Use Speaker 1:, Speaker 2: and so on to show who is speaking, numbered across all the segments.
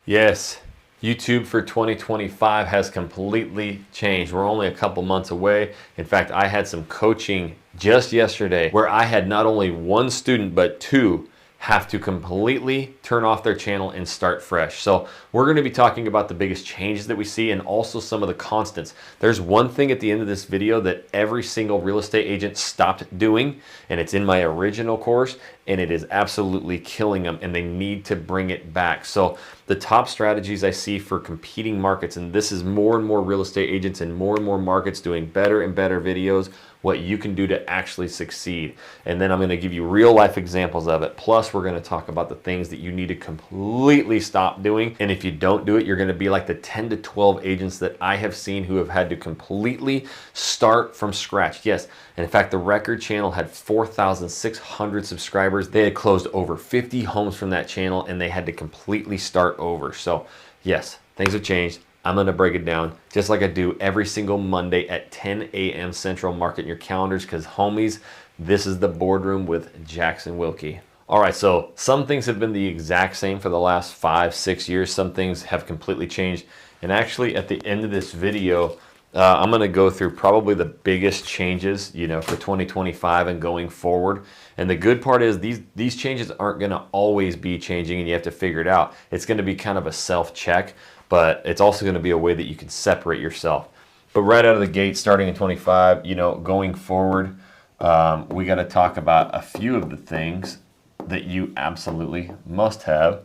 Speaker 1: Yes, YouTube for 2025 has completely changed. We're only a couple months away. In fact, I had some coaching just yesterday where I had not only one student, but two have to completely turn off their channel and start fresh. So we're going to be talking about the biggest changes that we see and also some of the constants. There's one thing at the end of this video that every single real estate agent stopped doing, and it's in my original course, and it is absolutely killing them, and they need to bring it back. So the top strategies I see for competing markets, and this is more and more real estate agents and more markets doing better and better videos, what you can do to actually succeed. And then I'm going to give you real life examples of it. Plus, we're going to talk about the things that you need to completely stop doing. And if you don't do it, you're going to be like the 10 to 12 agents that I have seen who have had to completely start from scratch. Yes. And in fact, the record channel had 4,600 subscribers. They had closed over 50 homes from that channel and they had to completely start over. So yes, things have changed. I'm going to break it down just like I do every single Monday at 10 a.m. Central. Mark it in your calendars because, homies, this is the boardroom with Jackson Wilkie. All right, so some things have been the exact same for the last 5-6 years. Some things have completely changed. And actually, at the end of this video, I'm going to go through probably the biggest changes, for 2025 and going forward. And the good part is these changes aren't going to always be changing, and you have to figure it out. It's going to be kind of a self-check, but it's also going to be a way that you can separate yourself. But right out of the gate, starting in 25, going forward, we got to talk about a few of the things that you absolutely must have.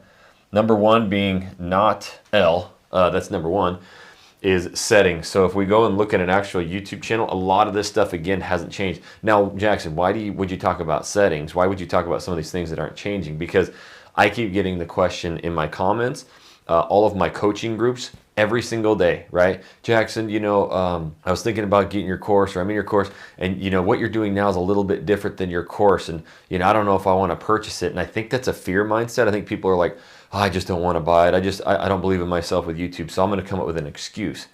Speaker 1: Number one being not L, that's number one, is settings. So if we go and look at an actual YouTube channel, a lot of this stuff, again, hasn't changed. Now, Jackson, why would you talk about settings? Why would you talk about some of these things that aren't changing? Because I keep getting the question in my comments, all of my coaching groups, every single day, right? Jackson, I was thinking about getting your course, or I'm in your course, and what you're doing now is a little bit different than your course, and I don't know if I want to purchase it. And I think that's a fear mindset. I think people are like, oh, I just don't want to buy it. I don't believe in myself with YouTube, so I'm going to come up with an excuse.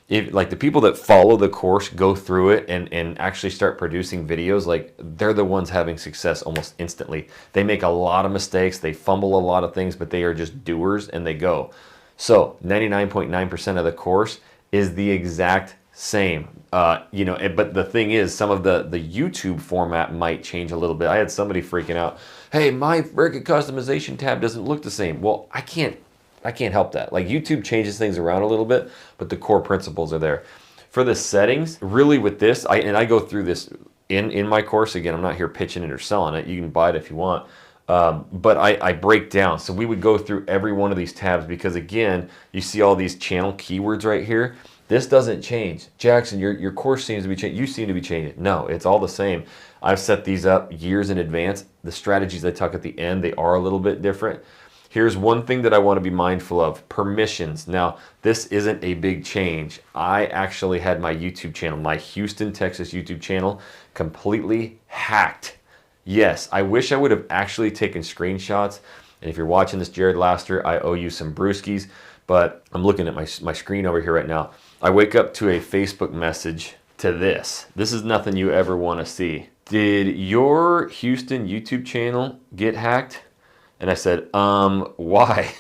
Speaker 1: If like the people that follow the course, go through it and actually start producing videos, like they're the ones having success almost instantly. They make a lot of mistakes, they fumble a lot of things, but they are just doers and they go. So 99.9% of the course is the exact same. But the thing is, some of the YouTube format might change a little bit. I had somebody freaking out, hey, my freaking customization tab doesn't look the same. Well, I can't help that. Like, YouTube changes things around a little bit, but the core principles are there. For the settings, really with this, I go through this in my course. Again, I'm not here pitching it or selling it. You can buy it if you want. But I break down. So we would go through every one of these tabs because, again, you see all these channel keywords right here. This doesn't change. Jackson, your course seems to be changing. You seem to be changing. No, it's all the same. I've set these up years in advance. The strategies I talk at the end, they are a little bit different. Here's one thing that I want to be mindful of: permissions. Now, this isn't a big change. I actually had my YouTube channel, my Houston, Texas YouTube channel, completely hacked. Yes, I wish I would have actually taken screenshots. And if you're watching this, Jared Laster, I owe you some brewskis. But I'm looking at my screen over here right now. I wake up to a Facebook message to this. This is nothing you ever want to see. Did your Houston YouTube channel get hacked? And I said, why?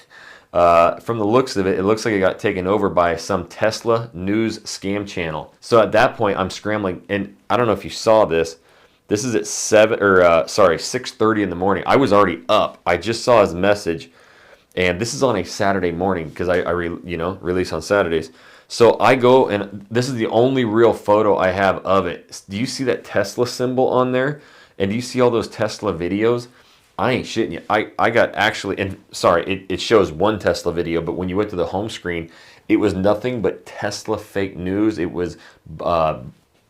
Speaker 1: From the looks of it, it looks like it got taken over by some Tesla news scam channel. So at that point, I'm scrambling, and I don't know if you saw this. This is at 6:30 in the morning. I was already up. I just saw his message, and this is on a Saturday morning because I release on Saturdays. So I go, and this is the only real photo I have of it. Do you see that Tesla symbol on there? And do you see all those Tesla videos? I ain't shitting you. I got actually, and sorry, it shows one Tesla video, but when you went to the home screen, it was nothing but Tesla fake news. It was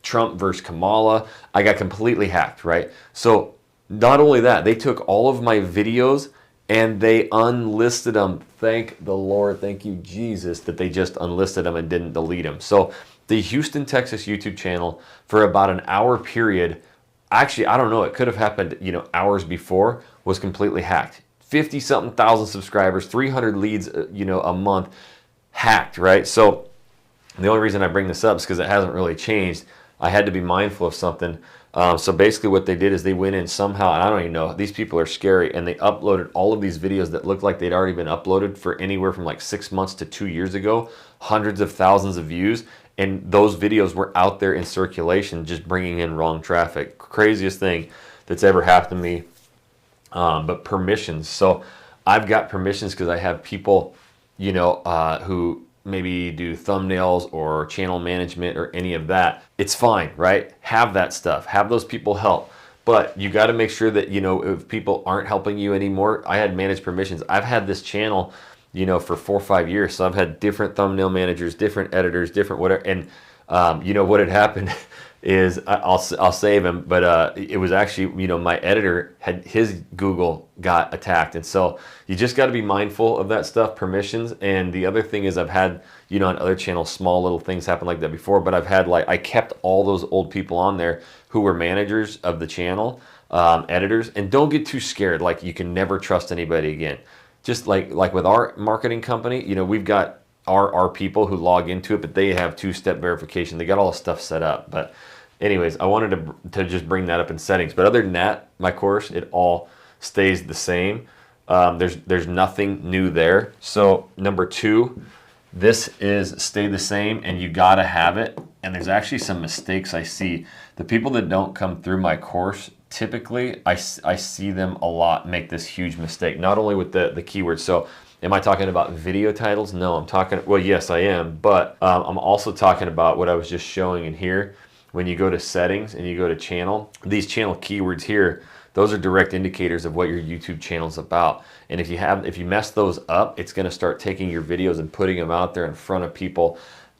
Speaker 1: Trump versus Kamala. I got completely hacked, right? So not only that, they took all of my videos and they unlisted them. Thank the Lord, thank you, Jesus, that they just unlisted them and didn't delete them. So the Houston, Texas YouTube channel, for about an hour period, actually, I don't know, it could have happened, hours before, was completely hacked. 50-something thousand subscribers, 300 leads, a month, hacked, right? So the only reason I bring this up is because it hasn't really changed. I had to be mindful of something. So basically what they did is they went in somehow, and I don't even know, these people are scary, and they uploaded all of these videos that looked like they'd already been uploaded for anywhere from like 6 months to 2 years ago, hundreds of thousands of views, and those videos were out there in circulation just bringing in wrong traffic. Craziest thing that's ever happened to me. But permissions. So I've got permissions because I have people, who maybe do thumbnails or channel management or any of that. It's fine, right? Have that stuff. Have those people help. But you got to make sure that, if people aren't helping you anymore, I had managed permissions. I've had this channel, for 4 or 5 years. So I've had different thumbnail managers, different editors, different whatever. And, what had happened is I'll save him, but it was actually, my editor had his Google got attacked. And so you just got to be mindful of that stuff, permissions. And the other thing is I've had, on other channels, small little things happen like that before, but I've had I kept all those old people on there who were managers of the channel, editors, and don't get too scared. Like, you can never trust anybody again. Just like with our marketing company, we've got our people who log into it, but they have 2-step verification. They got all the stuff set up. But anyways, I wanted to just bring that up in settings. But other than that, my course, it all stays the same. There's nothing new there. So number 2, this is stay the same, and you gotta have it. And there's actually some mistakes I see. The people that don't come through my course, typically I see them a lot make this huge mistake, not only with the keywords. So am I talking about video titles? No, I'm talking, well, yes, I am, but I'm also talking about what I was just showing in here. When you go to settings and you go to channel, these channel keywords here, those are direct indicators of what your YouTube channel is about. And if you mess those up, it's going to start taking your videos and putting them out there in front of people,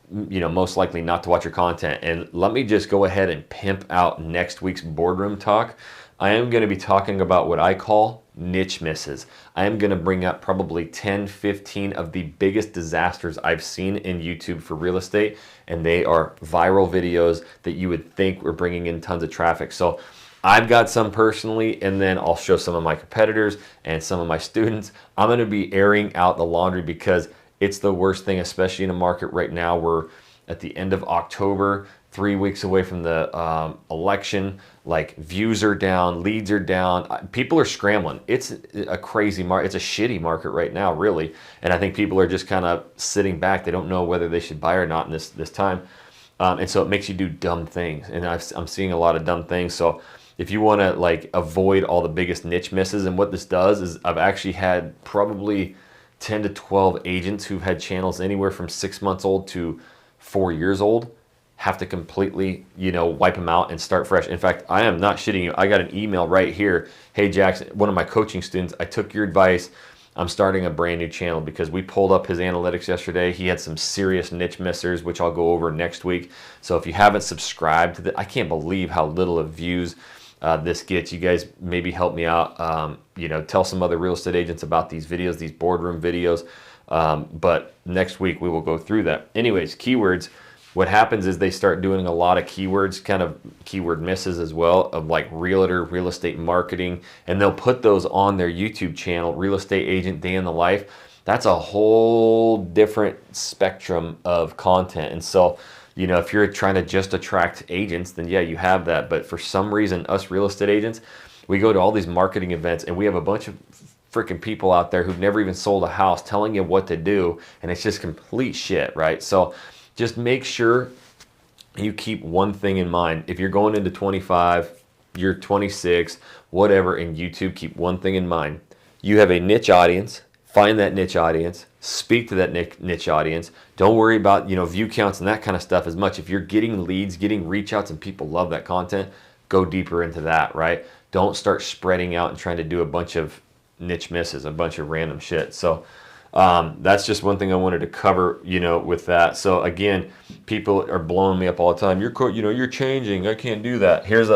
Speaker 1: most likely not to watch your content. And let me just go ahead and pimp out next week's boardroom talk. I am going to be talking about what I call niche misses. I am going to bring up probably 10, 15 of the biggest disasters I've seen in YouTube for real estate, and they are viral videos that you would think were bringing in tons of traffic. So I've got some personally, and then I'll show some of my competitors and some of my students. I'm going to be airing out the laundry because it's the worst thing, especially in a market right now. We're at the end of October, 3 weeks away from the election. Like, views are down, leads are down, people are scrambling. It's a crazy market. It's a shitty market right now, really. And I think people are just kind of sitting back. They don't know whether they should buy or not in this time. And so it makes you do dumb things. And I'm seeing a lot of dumb things. So if you want to avoid all the biggest niche misses, and what this does is I've actually had probably 10 to 12 agents who've had channels anywhere from 6 months old to 4 years old have to completely, wipe them out and start fresh. In fact, I am not shitting you. I got an email right here. Hey, Jackson, one of my coaching students, I took your advice. I'm starting a brand new channel because we pulled up his analytics yesterday. He had some serious niche missers, which I'll go over next week. So if you haven't subscribed to I can't believe how little of views this gets. You guys maybe help me out. Tell some other real estate agents about these videos, these boardroom videos. But next week we will go through that. Anyways, keywords. What happens is they start doing a lot of keywords, kind of keyword misses as well, of like realtor, real estate marketing, and they'll put those on their YouTube channel, Real Estate Agent Day in the Life. That's a whole different spectrum of content. And so, if you're trying to just attract agents, then yeah, you have that. But for some reason, us real estate agents, we go to all these marketing events and we have a bunch of freaking people out there who've never even sold a house telling you what to do, and it's just complete shit, right? So just make sure you keep one thing in mind. If you're going into 25, you're 26, whatever, in YouTube, keep one thing in mind. You have a niche audience. Find that niche audience. Speak to that niche audience. Don't worry about, view counts and that kind of stuff as much. If you're getting leads, getting reach outs, and people love that content, go deeper into that, right? Don't start spreading out and trying to do a bunch of niche misses, a bunch of random shit. So that's just one thing I wanted to cover, with that. So again, people are blowing me up all the time. You're changing. I can't do that. Here's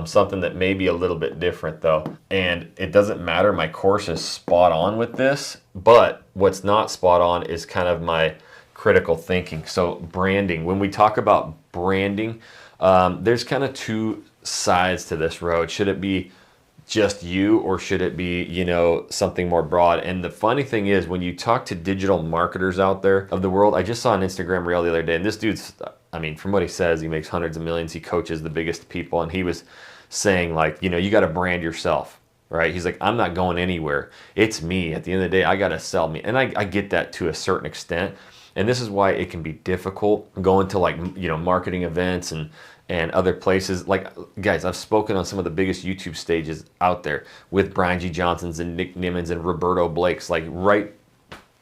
Speaker 1: something that may be a little bit different though. And it doesn't matter. My course is spot on with this, but what's not spot on is kind of my critical thinking. So branding, when we talk about branding, there's kind of two sides to this road. Should it be just you, or should it be, something more broad? And the funny thing is, when you talk to digital marketers out there of the world, I just saw an Instagram reel the other day, and this dude's I mean, from what he says, he makes hundreds of millions. He coaches the biggest people. And he was saying like, you know, you got to brand yourself, right? He's like, I'm not going anywhere. It's me. At the end of the day, I got to sell me. And I get that to a certain extent. And this is why it can be difficult going to like, you know, marketing events and other places. Like, guys, I've spoken on some of the biggest YouTube stages out there with Brian G. Johnsons and Nick Nimmons and Roberto Blakes, like right,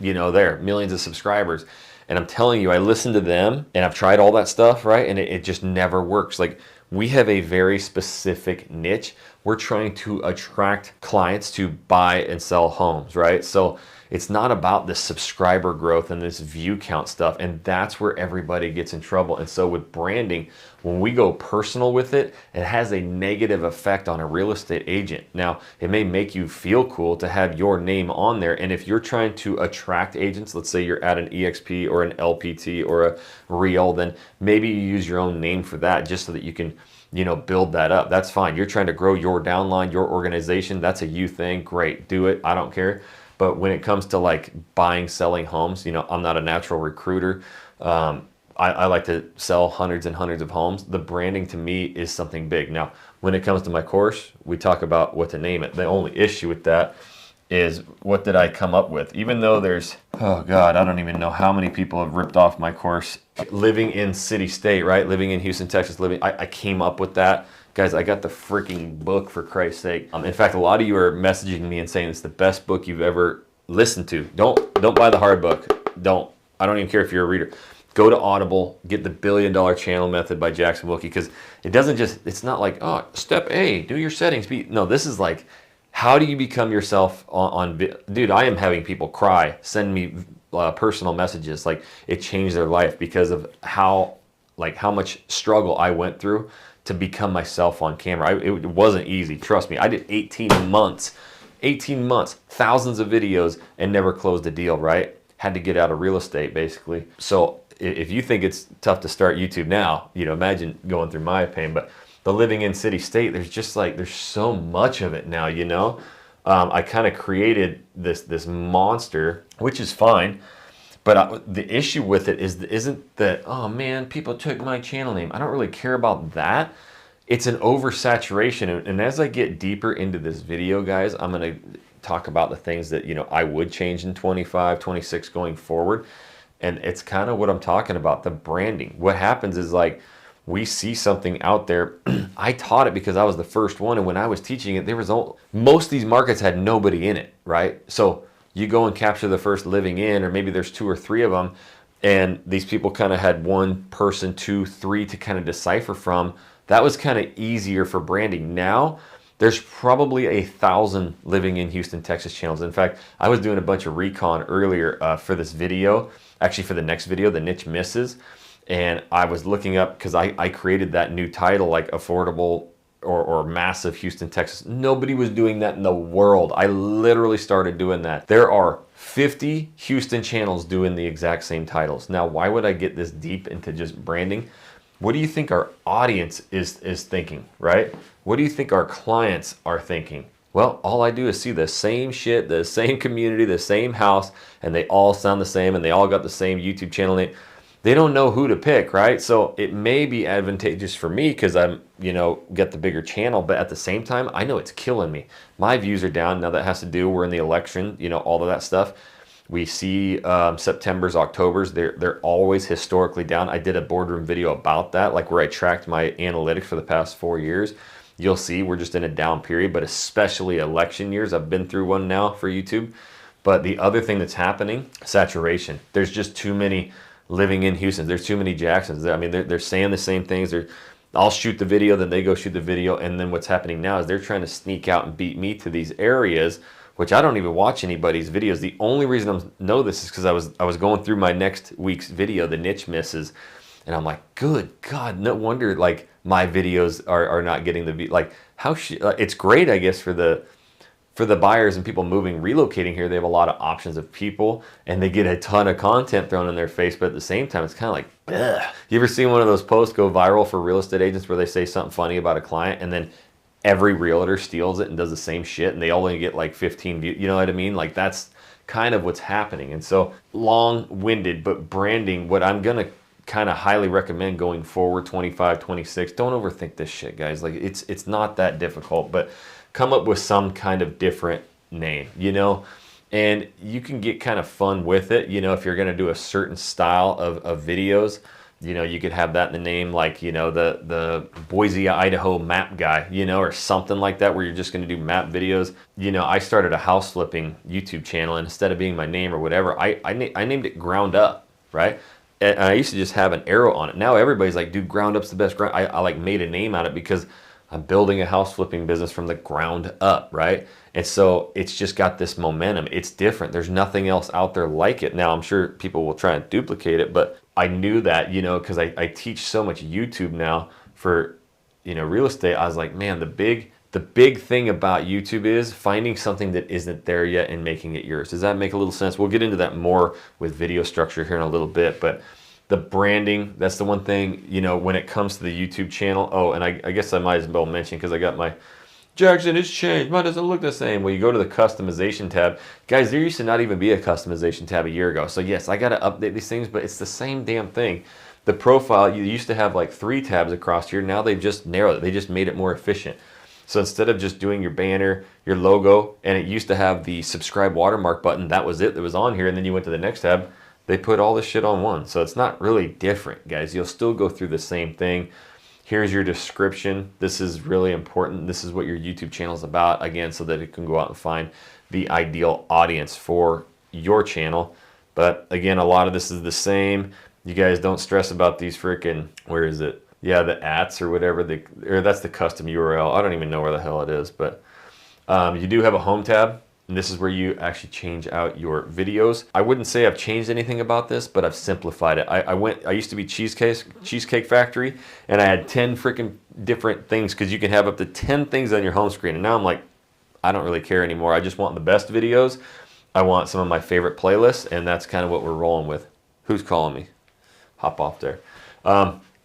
Speaker 1: you know, there, millions of subscribers. And I'm telling you, I listen to them and I've tried all that stuff, right? And it just never works. Like, we have a very specific niche. We're trying to attract clients to buy and sell homes, right? So it's not about this subscriber growth and this view count stuff. And that's where everybody gets in trouble. And so with branding, when we go personal with it, it has a negative effect on a real estate agent. Now, it may make you feel cool to have your name on there. And if you're trying to attract agents, let's say you're at an EXP or an LPT or a Real, then maybe you use your own name for that just so that you can, you know, build that up. That's fine. You're trying to grow your downline, your organization. That's a you thing. Great. Do it. I don't care. But when it comes to like buying, selling homes, you know, I'm not a natural recruiter. I like to sell hundreds and hundreds of homes. The branding to me is something big. Now, when it comes to my course, we talk about what to name it. The only issue with that is what did I come up with? Even though there's, oh God, I don't even know how many people have ripped off my course. Living in city state, right? Living in Houston, Texas, I came up with that. Guys, I got the freaking book, for Christ's sake. In fact, a lot of you are messaging me and saying it's the best book you've ever listened to. Don't buy the hard book. I don't even care if you're a reader. Go to Audible, get the $1 Billion Channel Method by Jackson Wilkie, because it's not like, oh, step A, do your settings. No, this is like, how do you become yourself dude, I am having people cry, send me personal messages. Like, it changed their life because of how much struggle I went through to become myself on camera. It wasn't easy, trust me. I did 18 months, thousands of videos, and never closed a deal, right? Had to get out of real estate, basically. So if you think it's tough to start YouTube now, you know, imagine going through my pain. But the living in city state, there's so much of it now, you know? I kind of created this monster, which is fine. But the issue with it isn't that, oh man, people took my channel name. I don't really care about that. It's an oversaturation. And as I get deeper into this video, guys, I'm going to talk about the things that, you know, I would change in 25, 26 going forward. And it's kind of what I'm talking about, the branding. What happens is, like, we see something out there. I taught it because I was the first one. And when I was teaching it, most of these markets had nobody in it, right? So you go and capture the first living in, or maybe there's 2 or 3 of them, and these people kind of had 1 person, 2, 3 to kind of decipher from. That was kind of easier for branding. Now, there's probably 1,000 living in Houston, Texas channels. In fact, I was doing a bunch of recon earlier for this video, actually for the next video, the niche misses, and I was looking up, because I created that new title, like affordable or massive Houston, Texas. Nobody was doing that in the world. I literally started doing that. There are 50 Houston channels doing the exact same titles. Now, why would I get this deep into just branding? What do you think our audience is thinking, right? What do you think our clients are thinking? Well, all I do is see the same shit, the same community, the same house, and they all sound the same, and they all got the same YouTube channel name. They don't know who to pick, right? So it may be advantageous for me because I'm, you know, get the bigger channel, but at the same time, I know it's killing me. My views are down. Now that has to do, we're in the election, you know, all of that stuff. We see September's, October's, they're always historically down. I did a boardroom video about that, like where I tracked my analytics for the past 4 years. You'll see we're just in a down period, but especially election years. I've been through one now for YouTube. But the other thing that's happening, saturation. There's just too many living in Houston. There's too many Jacksons. I mean, they're saying the same things. I'll shoot the video, then they go shoot the video, and then what's happening now is they're trying to sneak out and beat me to these areas, which I don't even watch anybody's videos. The only reason I know this is because I was going through my next week's video, the niche misses, and I'm like, good God, no wonder like my videos are not getting the like it's great, I guess, for the buyers and people moving, relocating here. They have a lot of options of people, and they get a ton of content thrown in their face. But at the same time, it's kind of like, ugh. You ever seen one of those posts go viral for real estate agents where they say something funny about a client, and then every realtor steals it and does the same shit, and they only get like 15 views? You know what I mean? Like, that's kind of what's happening. And so, long-winded, but branding, what I'm gonna kind of highly recommend going forward, 25, 26. Don't overthink this shit, guys. Like it's not that difficult, but come up with some kind of different name, you know, and you can get kind of fun with it. You know, if you're going to do a certain style of videos, you know, you could have that in the name, like, you know, the Boise, Idaho map guy, you know, or something like that, where you're just going to do map videos. You know, I started a house flipping YouTube channel, and instead of being my name or whatever, I named it Ground Up, right? And I used to just have an arrow on it. Now everybody's like, dude, Ground Up's the best. I like made a name out of it because I'm building a house flipping business from the ground up, right? And so it's just got this momentum. It's different. There's nothing else out there like it. Now I'm sure people will try and duplicate it, but I knew that, you know, because I teach so much YouTube now for, you know, real estate. I was like, man, the big thing about YouTube is finding something that isn't there yet and making it yours. Does that make a little sense? We'll get into that more with video structure here in a little bit, but the branding, that's the one thing, you know, when it comes to the YouTube channel. Oh, and I guess I might as well mention, because I got my Jackson, it's changed. Mine doesn't look the same. Well, you go to the customization tab. Guys, there used to not even be a customization tab a year ago. So yes, I got to update these things, but it's the same damn thing. The profile, you used to have like 3 tabs across here. Now they've just narrowed it. They just made it more efficient. So instead of just doing your banner, your logo, and it used to have the subscribe watermark button, that was it that was on here, and then you went to the next tab, they put all this shit on one. So it's not really different, guys. You'll still go through the same thing. Here's your description. This is really important. This is what your YouTube channel is about, again, so that it can go out and find the ideal audience for your channel. But again, a lot of this is the same. You guys don't stress about these freaking, where is it? Yeah, the ats or whatever, or that's the custom URL. I don't even know where the hell it is, but you do have a home tab. And this is where you actually change out your videos. I wouldn't say I've changed anything about this, but I've simplified it. I used to be Cheesecake Factory, and I had 10 freaking different things, because you can have up to 10 things on your home screen. And now I'm like, I don't really care anymore. I just want the best videos. I want some of my favorite playlists, and that's kind of what we're rolling with. Who's calling me? Hop off there.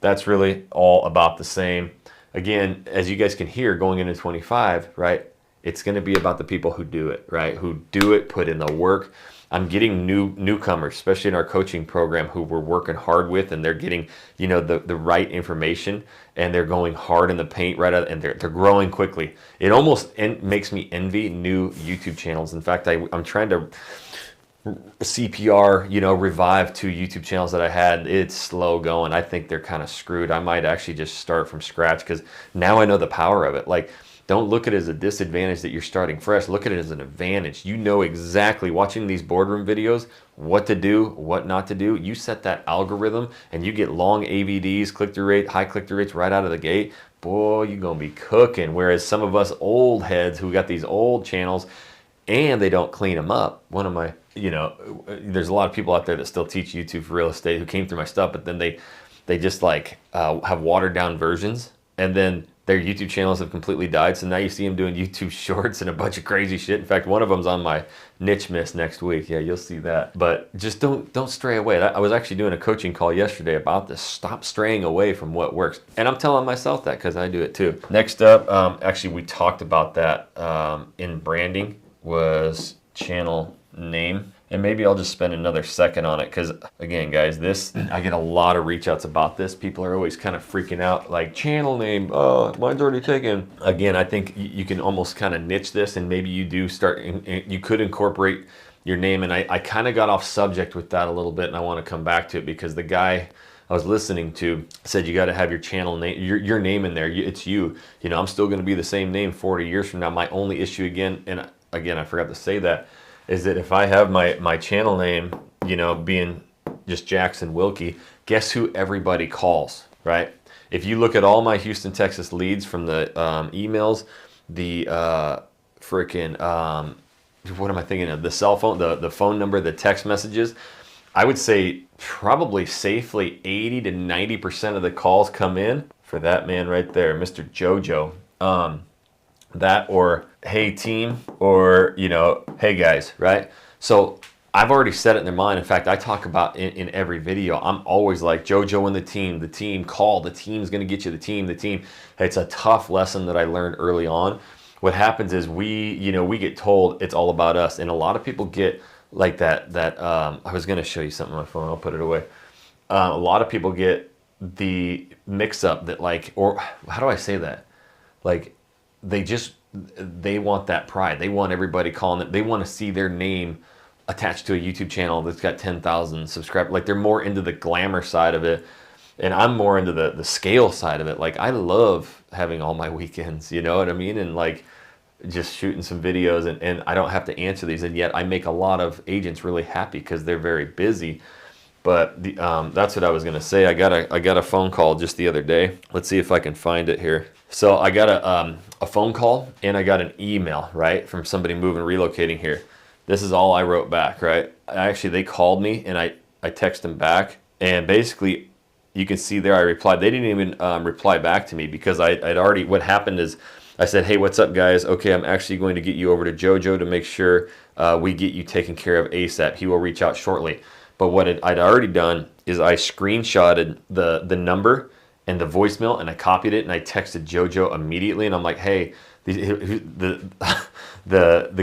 Speaker 1: That's really all about the same. Again, as you guys can hear, going into 25, right? It's going to be about the people who do it, right? Who do it, put in the work. I'm getting newcomers, especially in our coaching program, who we're working hard with, and they're getting, you know, the right information, and they're going hard in the paint right out, and they're growing quickly. It almost makes me envy new YouTube channels. In fact, I'm trying to CPR, you know, revive 2 YouTube channels that I had. It's slow going. I think they're kind of screwed. I might actually just start from scratch, because now I know the power of it. Like, don't look at it as a disadvantage that you're starting fresh. Look at it as an advantage. You know exactly, watching these boardroom videos, what to do, what not to do. You set that algorithm, and you get long AVDs, click-through rate, high click-through rates right out of the gate. Boy, you're going to be cooking. Whereas some of us old heads who got these old channels, and they don't clean them up. One of my, you know, there's a lot of people out there that still teach YouTube for real estate who came through my stuff, but then they just like have watered down versions, and then their YouTube channels have completely died. So now you see them doing YouTube shorts and a bunch of crazy shit. In fact, one of them's on my niche miss next week. Yeah, you'll see that. But just don't stray away. I was actually doing a coaching call yesterday about this. Stop straying away from what works. And I'm telling myself that, because I do it too. Next up, actually we talked about that in branding, was channel name. And maybe I'll just spend another second on it, because again, guys, I get a lot of reach outs about this. People are always kind of freaking out, like, channel name, oh, mine's already taken. Again, I think you can almost kind of niche this, and maybe you do start, you could incorporate your name. And I kind of got off subject with that a little bit, and I want to come back to it, because the guy I was listening to said you got to have your channel name, your name in there. It's you. You know, I'm still going to be the same name 40 years from now. My only issue, again, and again, I forgot to say that, is that if I have my channel name, you know, being just Jackson Wilkie, guess who everybody calls, right? If you look at all my Houston, Texas leads from the emails, the freaking, what am I thinking of? The cell phone, the phone number, the text messages, I would say probably safely 80 to 90% of the calls come in for that man right there, Mr. JoJo. That, or hey team, or, you know, hey guys, right? So I've already set it in their mind. In fact, I talk about in every video, I'm always like, JoJo and the team, call, the team's gonna get you, the team. It's a tough lesson that I learned early on. What happens is we get told it's all about us, and a lot of people get like that. I was gonna show you something on my phone, I'll put it away. a lot of people get the mix up that like, or how do I say that? Like they want that pride. They want everybody calling it. They want to see their name attached to a YouTube channel that's got 10,000 subscribers. Like they're more into the glamour side of it. And I'm more into the scale side of it. Like I love having all my weekends, you know what I mean? And like just shooting some videos and I don't have to answer these. And yet I make a lot of agents really happy because they're very busy. But that's what I was gonna say. I got a phone call just the other day. Let's see if I can find it here. So I got a phone call and I got an email, right, from somebody moving, relocating here. This is all I wrote back, right? They called me and I texted them back, and basically you can see there I replied. They didn't even reply back to me because I'd already, what happened is I said, hey, what's up guys? Okay, I'm actually going to get you over to JoJo to make sure we get you taken care of ASAP. He will reach out shortly. But what I'd already done is I screenshotted the number and the voicemail and I copied it and I texted JoJo immediately, and I'm like, hey, the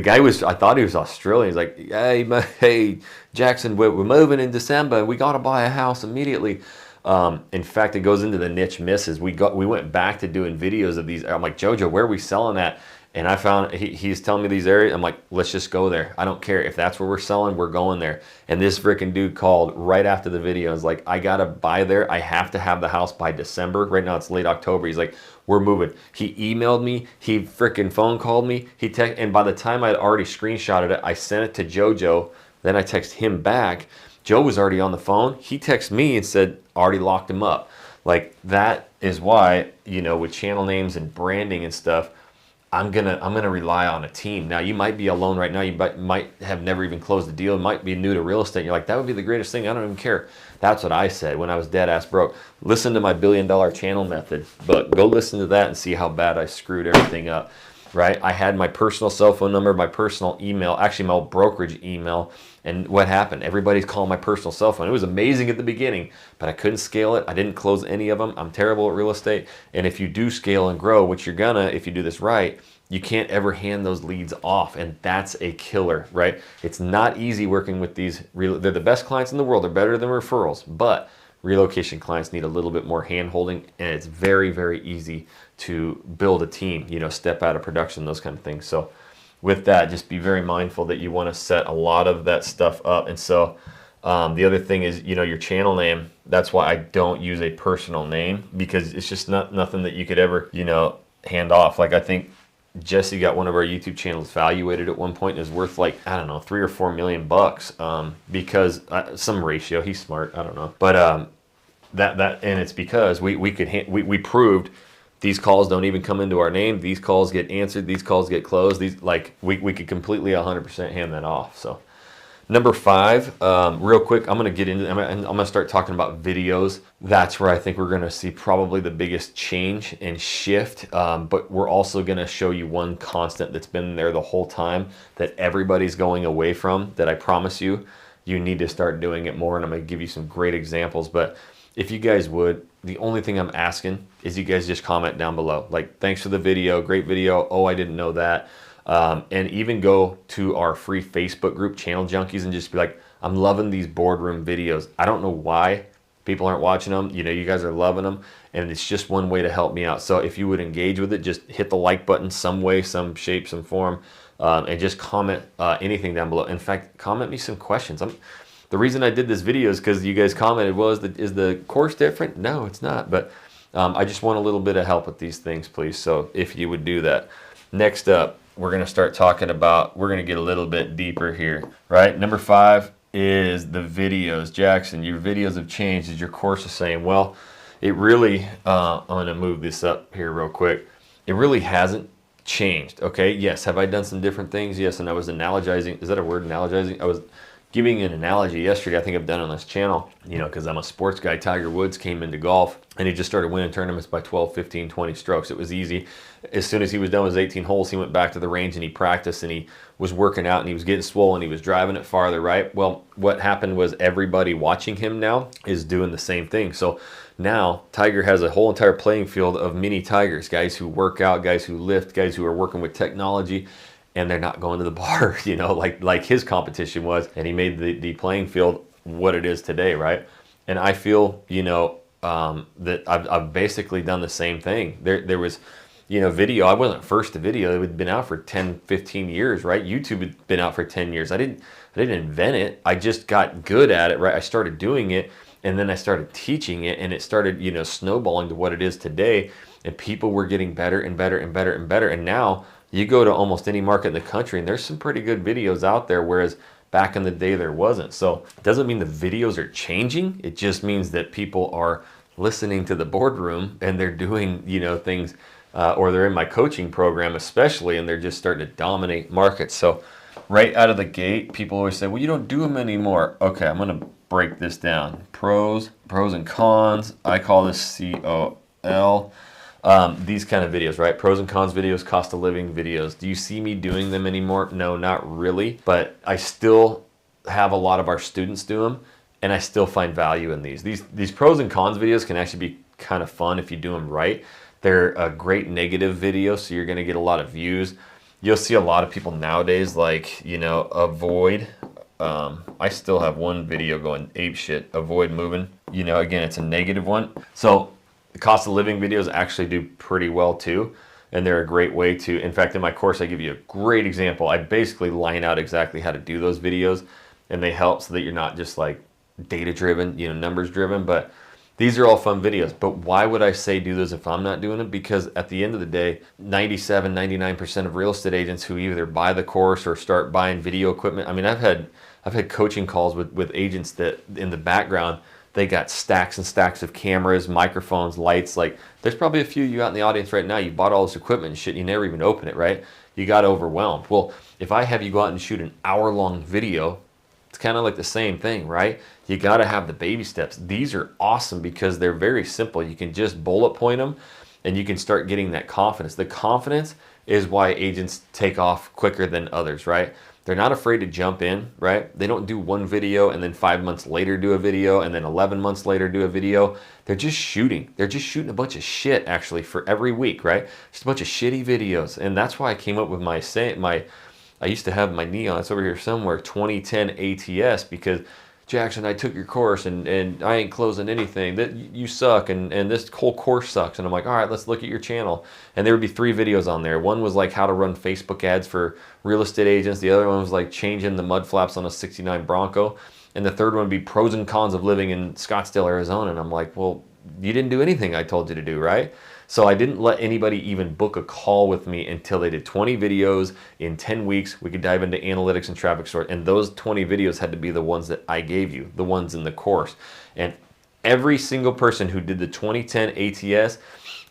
Speaker 1: guy was, I thought he was Australian. He's like, hey Jackson, we're moving in December. We got to buy a house immediately. In fact, it goes into the niche misses. We went back to doing videos of these. I'm like, JoJo, where are we selling at? And I found he's telling me these areas. I'm like, let's just go there. I don't care if that's where we're selling. We're going there. And this freaking dude called right after the video. He's like, I gotta buy there. I have to have the house by December. Right now it's late October. He's like, we're moving. He emailed me. He freaking phone called me. And by the time I'd already screenshotted it, I sent it to JoJo. Then I texted him back. Joe was already on the phone. He texted me and said, already locked him up. Like that is why, you know, with channel names and branding and stuff, I'm gonna rely on a team. Now you might be alone right now. You might have never even closed the deal. You might be new to real estate. You're like, that would be the greatest thing. I don't even care. That's what I said when I was dead ass broke. Listen to my $1 billion channel method, but go listen to that and see how bad I screwed everything up. Right? I had my personal cell phone number, my personal email, actually my old brokerage email. And what happened? Everybody's calling my personal cell phone. It was amazing at the beginning, but I couldn't scale it. I didn't close any of them. I'm terrible at real estate. And if you do scale and grow, which you're gonna, if you do this right, you can't ever hand those leads off. And that's a killer, right? It's not easy working with these. They're the best clients in the world. They're better than referrals, but relocation clients need a little bit more hand holding, and it's very, very easy to build a team, you know, step out of production, those kind of things. So with that, just be very mindful that you want to set a lot of that stuff up. And so the other thing is, you know, your channel name. That's why I don't use a personal name, because it's just nothing that you could ever, you know, hand off. Like I think Jesse got one of our YouTube channels valuated at one point and is worth like, I don't know, $3 or $4 million because some ratio. He's smart. I don't know, but and it's because we proved these calls don't even come into our name. These calls get answered. These calls get closed. These, like, we could completely 100% hand that off. So number 5, real quick, I'm going to get into, I'm going to start talking about videos. That's where I think we're going to see probably the biggest change and shift. But we're also going to show you one constant that's been there the whole time that everybody's going away from, that I promise you need to start doing it more. And I'm going to give you some great examples. But if you guys would, the only thing I'm asking is you guys just comment down below. Like, thanks for the video, great video. Oh, I didn't know that. And even go to our free Facebook group, Channel Junkies, and just be like, I'm loving these boardroom videos. I don't know why people aren't watching them. You know, you guys are loving them, and it's just one way to help me out. So if you would engage with it, just hit the like button some way, some shape, some form, and just comment anything down below. In fact, comment me some questions. The reason I did this video is because you guys commented, well, is the course different? No, it's not. But I just want a little bit of help with these things, please. So if you would do that. Next up, we're going to start talking about, we're going to get a little bit deeper here, right? Number 5 is the videos. Jackson, your videos have changed. Is your course the same? Well, it really, I'm going to move this up here real quick. It really hasn't changed, okay? Yes, have I done some different things? Yes, and I was analogizing. Is that a word, analogizing? I was giving an analogy yesterday. I think I've done on this channel, you know, because I'm a sports guy. Tiger Woods came into golf and he just started winning tournaments by 12, 15, 20 strokes. It was easy. As soon as he was done with his 18 holes, he went back to the range and he practiced and he was working out and he was getting swollen. He was driving it farther, right? Well, what happened was everybody watching him now is doing the same thing. So now Tiger has a whole entire playing field of mini Tigers, guys who work out, guys who lift, guys who are working with technology, and they're not going to the bar, you know, like his competition was, and he made the playing field what it is today, right? And I feel, that I've basically done the same thing. There was, video. I wasn't first to video. It had been out for 10, 15 years, right? YouTube had been out for 10 years. I didn't invent it. I just got good at it, right? I started doing it, and then I started teaching it, and it started, snowballing to what it is today. And people were getting better and better and better and better. And now you go to almost any market in the country, and there's some pretty good videos out there, whereas back in the day there wasn't. So it doesn't mean the videos are changing. It just means that people are listening to the boardroom, and they're doing, things, or they're in my coaching program especially, and they're just starting to dominate markets. So right out of the gate, people always say, well, you don't do them anymore. Okay, I'm going to break this down. Pros and cons. I call this COL. These kind of videos, right? Pros and cons videos, cost of living videos. Do you see me doing them anymore? No, not really. But I still have a lot of our students do them, and I still find value in these. These pros and cons videos can actually be kind of fun if you do them right. They're a great negative video, so you're going to get a lot of views. You'll see a lot of people nowadays avoid. I still have one video going ape shit, avoid moving. Again, it's a negative one. So the cost of living videos actually do pretty well too, and they're a great way to, in fact, in my course, I give you a great example. I basically line out exactly how to do those videos, and they help so that you're not just like data driven, numbers driven, but these are all fun videos. But why would I say do those if I'm not doing it? Because at the end of the day, 97, 99% of real estate agents who either buy the course or start buying video equipment. I mean, I've had coaching calls with agents that in the background, they got stacks and stacks of cameras, microphones, lights. Like, there's probably a few you out in the audience right now. You bought all this equipment and shit, and you never even open it, right? You got overwhelmed. Well, if I have you go out and shoot an hour-long video, it's kind of like the same thing, right? You got to have the baby steps. These are awesome because they're very simple. You can just bullet point them, and you can start getting that confidence. The confidence is why agents take off quicker than others, right? They're not afraid to jump in, right? They don't do one video and then 5 months later do a video and then 11 months later do a video. They're just shooting. They're just shooting a bunch of shit actually for every week, right? Just a bunch of shitty videos. And that's why I came up with I used to have my neon, it's over here somewhere, 2010 ATS, because Jackson, I took your course and I ain't closing anything. That you suck and this whole course sucks. And I'm like, all right, let's look at your channel. And there would be 3 videos on there. One was like how to run Facebook ads for real estate agents. The other one was like changing the mud flaps on a 69 Bronco. And the third one would be pros and cons of living in Scottsdale, Arizona. And I'm like, well, you didn't do anything I told you to do, right? So I didn't let anybody even book a call with me until they did 20 videos in 10 weeks. We could dive into analytics and traffic sort. And those 20 videos had to be the ones that I gave you, the ones in the course. And every single person who did the 2010 ATS,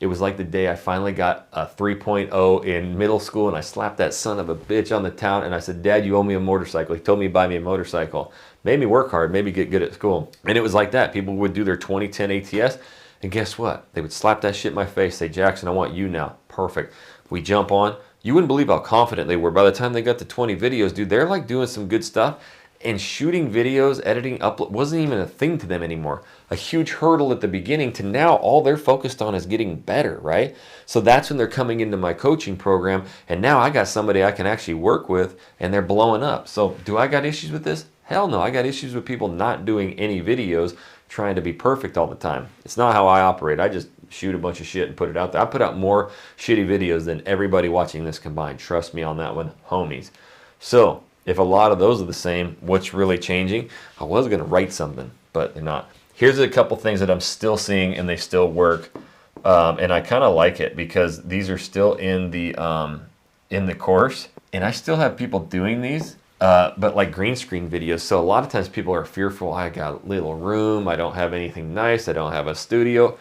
Speaker 1: it was like the day I finally got a 3.0 in middle school, and I slapped that son of a bitch on the town and I said, Dad, you owe me a motorcycle. He told me to buy me a motorcycle. Made me work hard, made me get good at school. And it was like that. People would do their 2010 ATS, and guess what? They would slap that shit in my face, say, Jackson, I want you now. Perfect. We jump on. You wouldn't believe how confident they were. By the time they got to 20 videos, dude, they're like doing some good stuff. And shooting videos, editing, upload wasn't even a thing to them anymore. A huge hurdle at the beginning to now all they're focused on is getting better, right? So that's when they're coming into my coaching program. And now I got somebody I can actually work with, and they're blowing up. So do I got issues with this? Hell no. I got issues with people not doing any videos, trying to be perfect all the time. It's not how I operate. I just shoot a bunch of shit and put it out there. I put out more shitty videos than everybody watching this combined. Trust me on that one, homies. So if a lot of those are the same, what's really changing? I was going to write something, but they're not. Here's a couple things that I'm still seeing, and they still work. And I kind of like it because these are still in the course, and I still have people doing these. But like green screen videos. So a lot of times people are fearful. I got a little room. I don't have anything nice. I don't have a studio.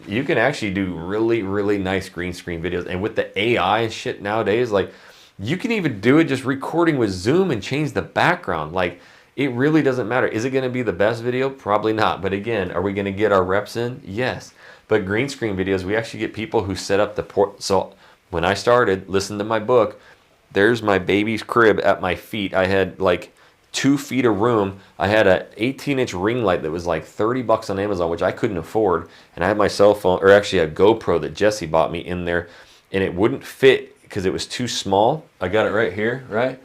Speaker 1: You can actually do really, really nice green screen videos. And with the AI and shit nowadays, like you can even do it just recording with Zoom and change the background. Like it really doesn't matter. Is it going to be the best video? Probably not. But again, are we going to get our reps in? Yes. But green screen videos, we actually get people who set up the port. So when I started, listen to my book. There's my baby's crib at my feet. I had like 2 feet of room. I had a 18-inch ring light that was like $30 on Amazon, which I couldn't afford. And I had my cell phone, or actually a GoPro that Jesse bought me in there, and it wouldn't fit because it was too small. I got it right here, right?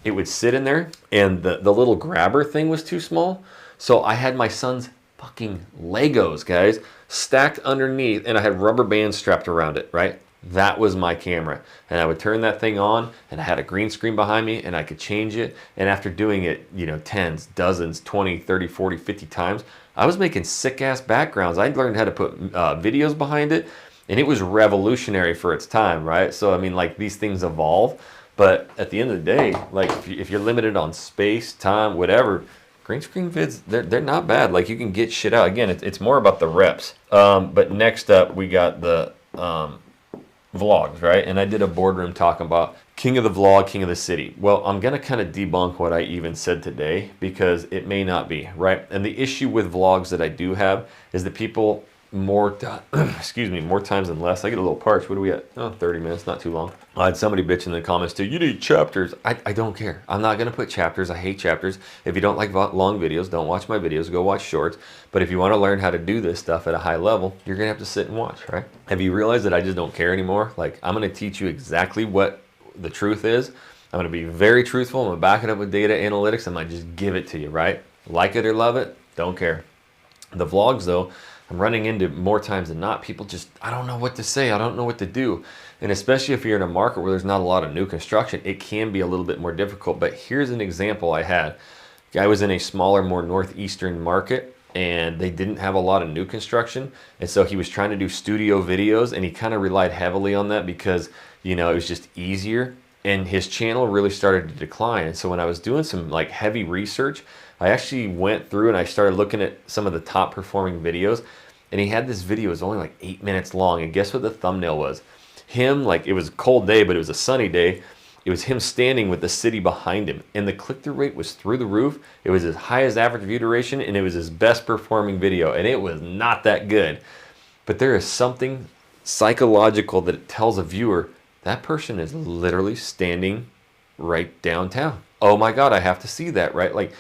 Speaker 1: It would sit in there, and the little grabber thing was too small. So I had my son's fucking Legos, guys, stacked underneath, and I had rubber bands strapped around it, right? That was my camera. And I would turn that thing on, and I had a green screen behind me, and I could change it. And after doing it, you know, tens, dozens, 20, 30, 40, 50 times, I was making sick-ass backgrounds. I learned how to put videos behind it, and it was revolutionary for its time, right? So, I mean, like, these things evolve. But at the end of the day, like, if you're limited on space, time, whatever, green screen vids, they're not bad. Like, you can get shit out. Again, it's more about the reps. But next up, we got the vlogs, right? And I did a boardroom talking about king of the vlog, king of the city. Well, I'm going to kind of debunk what I even said today because it may not be, right? And the issue with vlogs that I do have is that people more times than less. I get a little parched. What are we at? Oh, 30 minutes, not too long. I had somebody bitch in the comments too. You need chapters. I don't care. I'm not going to put chapters. I hate chapters. If you don't like long videos, don't watch my videos. Go watch shorts. But if you want to learn how to do this stuff at a high level, you're going to have to sit and watch, right? Have you realized that I just don't care anymore? Like, I'm going to teach you exactly what the truth is. I'm going to be very truthful. I'm going to back it up with data analytics. I might just give it to you, right? Like it or love it, don't care. The vlogs, though, I'm running into more times than not. People just, I don't know what to say. I don't know what to do. And especially if you're in a market where there's not a lot of new construction, it can be a little bit more difficult. But here's an example I had. Guy was in a smaller, more northeastern market, and they didn't have a lot of new construction. And so he was trying to do studio videos, and he kind of relied heavily on that because, you know, it was just easier. And his channel really started to decline. And so when I was doing some like heavy research, I actually went through and I started looking at some of the top performing videos, and he had this video, it was only like 8 minutes long, and guess what the thumbnail was? Him, like, it was a cold day, but it was a sunny day. It was him standing with the city behind him, and the click-through rate was through the roof. It was as high as average view duration, and it was his best performing video, and it was not that good. But there is something psychological that tells a viewer, that person is literally standing right downtown. Oh my God, I have to see that, right? Like,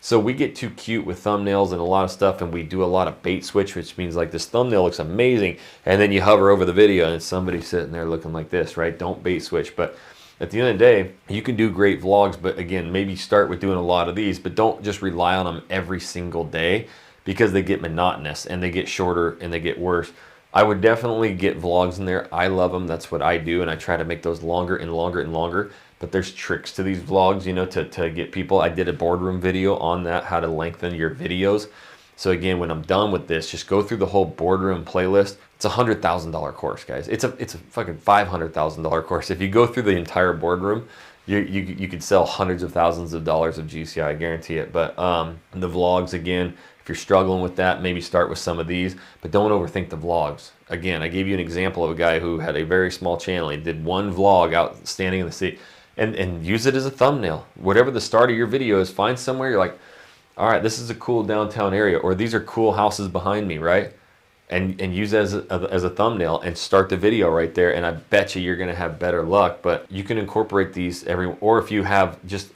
Speaker 1: so we get too cute with thumbnails and a lot of stuff, and we do a lot of bait switch, which means like this thumbnail looks amazing, and then you hover over the video and it's somebody sitting there looking like this, right? Don't bait switch. But at the end of the day, you can do great vlogs, but again, maybe start with doing a lot of these, but don't just rely on them every single day because they get monotonous and they get shorter and they get worse. I would definitely get vlogs in there. I love them. That's what I do, and I try to make those longer and longer and longer. But there's tricks to these vlogs, you know, to get people. I did a boardroom video on that, how to lengthen your videos. So again, when I'm done with this, just go through the whole boardroom playlist. It's a $100,000 course, guys. It's a fucking $500,000 course. If you go through the entire boardroom, you could sell hundreds of thousands of dollars of GCI, I guarantee it. But the vlogs, again, if you're struggling with that, maybe start with some of these, but don't overthink the vlogs. Again, I gave you an example of a guy who had a very small channel. He did one vlog out standing in the city. And use it as a thumbnail. Whatever the start of your video is, find somewhere you're like, all right, this is a cool downtown area, or these are cool houses behind me, right? And use it as a thumbnail and start the video right there. And I bet you're gonna have better luck. But you can incorporate these or if you have just,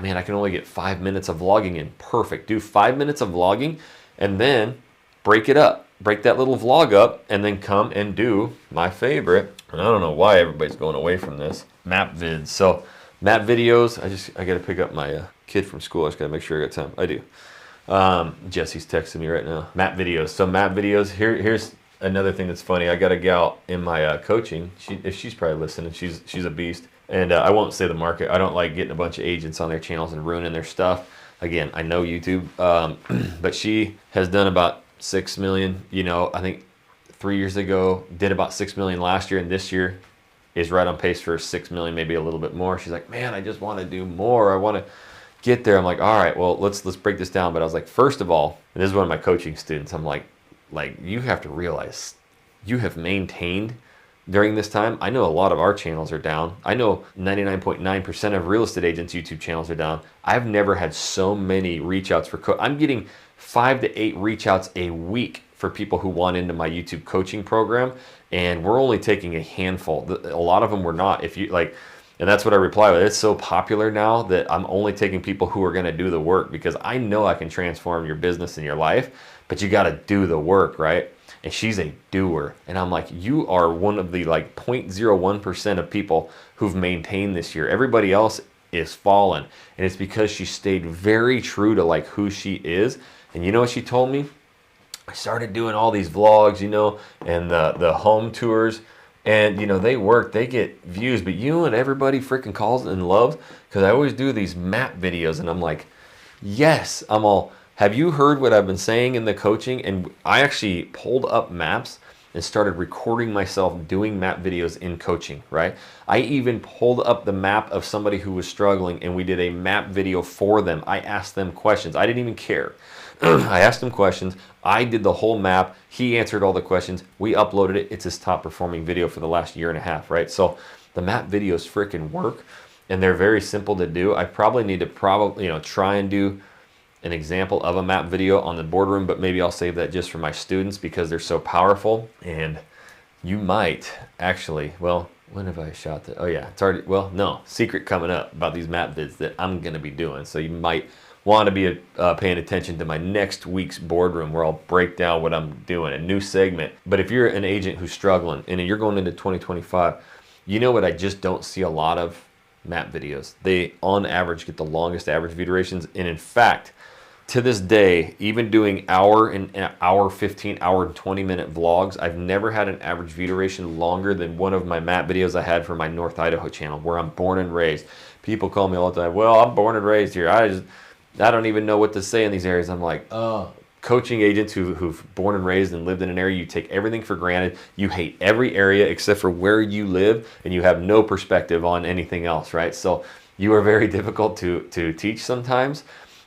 Speaker 1: man, I can only get 5 minutes of vlogging in. Perfect. Do 5 minutes of vlogging and then break it up. Break that little vlog up and then come and do my favorite. And I don't know why everybody's going away from this. Map vids. So map videos, I got to pick up my kid from school. I just got to make sure I got time. I do. Jesse's texting me right now. Map videos. So map videos, here's another thing that's funny. I got a gal in my coaching. She's probably listening. She's a beast. And I won't say the market. I don't like getting a bunch of agents on their channels and ruining their stuff. Again, I know YouTube. But she has done about 6 million, you know, I think 3 years ago, did about 6 million last year, and this year is right on pace for 6 million, maybe a little bit more. She's like, man, I just want to do more. I want to get there. I'm like, all right, well, let's break this down. But I was like, first of all, and this is one of my coaching students, I'm like you have to realize you have maintained during this time. I know a lot of our channels are down. I know 99.9% of real estate agents' YouTube channels are down. I've never had so many reach outs for I'm getting 5 to 8 reach outs a week for people who want into my YouTube coaching program, and we're only taking a handful. A lot of them were not. If you like, and that's what I reply with. It's so popular now that I'm only taking people who are going to do the work, because I know I can transform your business and your life, but you got to do the work, right? And she's a doer, and I'm like, you are one of the like 0.01% of people who've maintained this year. Everybody else is fallen, and it's because she stayed very true to like who she is. And you know what she told me? I started doing all these vlogs, you know, and the home tours. And, you know, they work, they get views, but you know what everybody freaking calls and loves? Because I always do these map videos, and I'm like, yes, I'm all, have you heard what I've been saying in the coaching? And I actually pulled up maps and started recording myself doing map videos in coaching, right? I even pulled up the map of somebody who was struggling, and we did a map video for them. I asked them questions. I didn't even care. I asked him questions. I did the whole map. He answered all the questions. We uploaded it. It's his top performing video for the last year and a half, right? So the map videos freaking work, and they're very simple to do. I probably need to try and do an example of a map video on the boardroom, but maybe I'll save that just for my students because they're so powerful. And you might actually, well, when have I shot that? Oh yeah, it's already, well, no, secret coming up about these map vids that I'm gonna be doing. So you might want to be paying attention to my next week's boardroom where I'll break down what I'm doing, a new segment. But if you're an agent who's struggling and you're going into 2025, you know what I just don't see a lot of? Map videos. They, on average, get the longest average view durations. And in fact, to this day, even doing hour and 15, hour and 20-minute vlogs, I've never had an average view duration longer than one of my map videos I had for my North Idaho channel, where I'm born and raised. People call me all the time, well, I'm born and raised here. I don't even know what to say in these areas. I'm like, oh, coaching agents who've born and raised and lived in an area, you take everything for granted. You hate every area except for where you live, and you have no perspective on anything else, right? So you are very difficult to teach sometimes.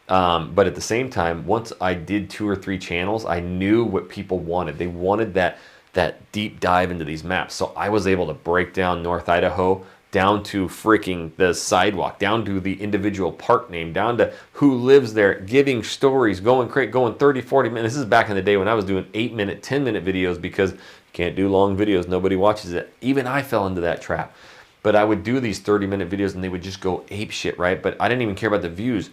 Speaker 1: But at the same time, once I did 2 or 3 channels, I knew what people wanted. They wanted that deep dive into these maps. So I was able to break down North Idaho down to freaking the sidewalk, down to the individual park name, down to who lives there, giving stories, going 30, 40 minutes. This is back in the day when I was doing 8-minute, 10-minute videos because you can't do long videos. Nobody watches it. Even I fell into that trap. But I would do these 30-minute videos and they would just go ape shit, right? But I didn't even care about the views.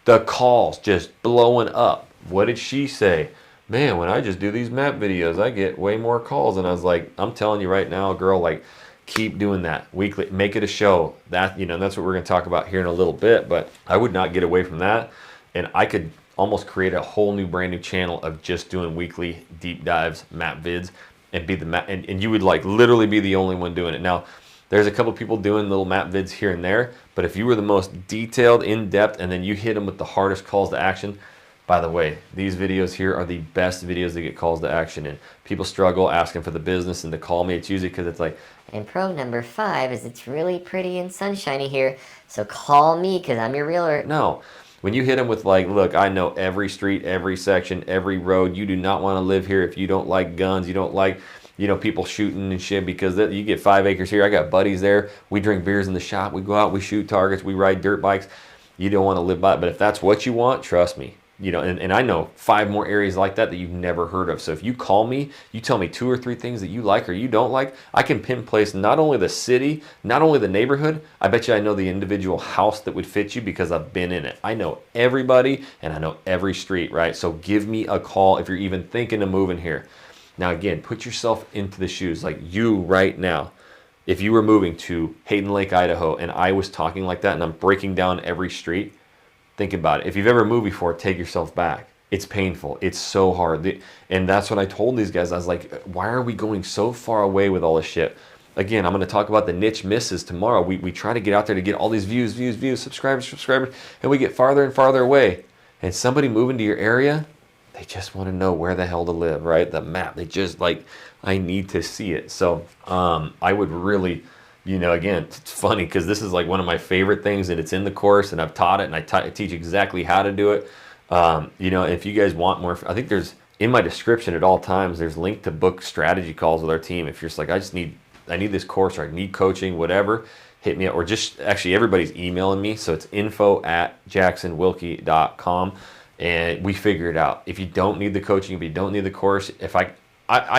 Speaker 1: The calls just blowing up. What did she say? Man, when I just do these map videos, I get way more calls. And I was like, I'm telling you right now, girl, like, keep doing that weekly. Make it a show. That, you know, that's what we're going to talk about here in a little bit. But I would not get away from that. And I could almost create a whole new brand new channel of just doing weekly deep dives, map vids, and be the map. And you would like literally be the only one doing it. Now, there's a couple people doing little map vids here and there, but if you were the most detailed, in-depth, and then you hit them with the hardest calls to action, by the way, these videos here are the best videos to get calls to action in. People struggle asking for the business and to call me. It's usually because it's like,
Speaker 2: and pro number 5 is it's really pretty and sunshiny here, so call me because I'm your realtor.
Speaker 1: No. When you hit them with like, look, I know every street, every section, every road. You do not want to live here if you don't like guns. You don't like, you know, people shooting and shit, because you get 5 acres here. I got buddies there. We drink beers in the shop. We go out, we shoot targets, we ride dirt bikes. You don't want to live by it. But if that's what you want, trust me. You know, and I know 5 more areas like that you've never heard of. So if you call me, you tell me 2 or 3 things that you like or you don't like, I can pinpoint not only the city, not only the neighborhood, I bet you I know the individual house that would fit you because I've been in it. I know everybody and I know every street, right? So give me a call if you're even thinking of moving here. Now again, put yourself into the shoes, like you right now. If you were moving to Hayden Lake, Idaho, and I was talking like that and I'm breaking down every street, think about it. If you've ever moved before, take yourself back. It's painful. It's so hard. And that's what I told these guys. I was like, why are we going so far away with all this shit? Again, I'm going to talk about the niche misses tomorrow. We try to get out there to get all these views, subscribers, and we get farther and farther away. And somebody moving to your area, they just want to know where the hell to live, right? The map. They just like, I need to see it. So I would really... You know, again, it's funny because this is like one of my favorite things, and it's in the course, and I've taught it, and I teach exactly how to do it. You know, if you guys want more, I think there's, in my description at all times, there's link to book strategy calls with our team. If you're just like, I need this course, or I need coaching, whatever, hit me up. Or just, actually, everybody's emailing me, so it's info@jacksonwilkie.com, and we figure it out. If you don't need the coaching, if you don't need the course, if I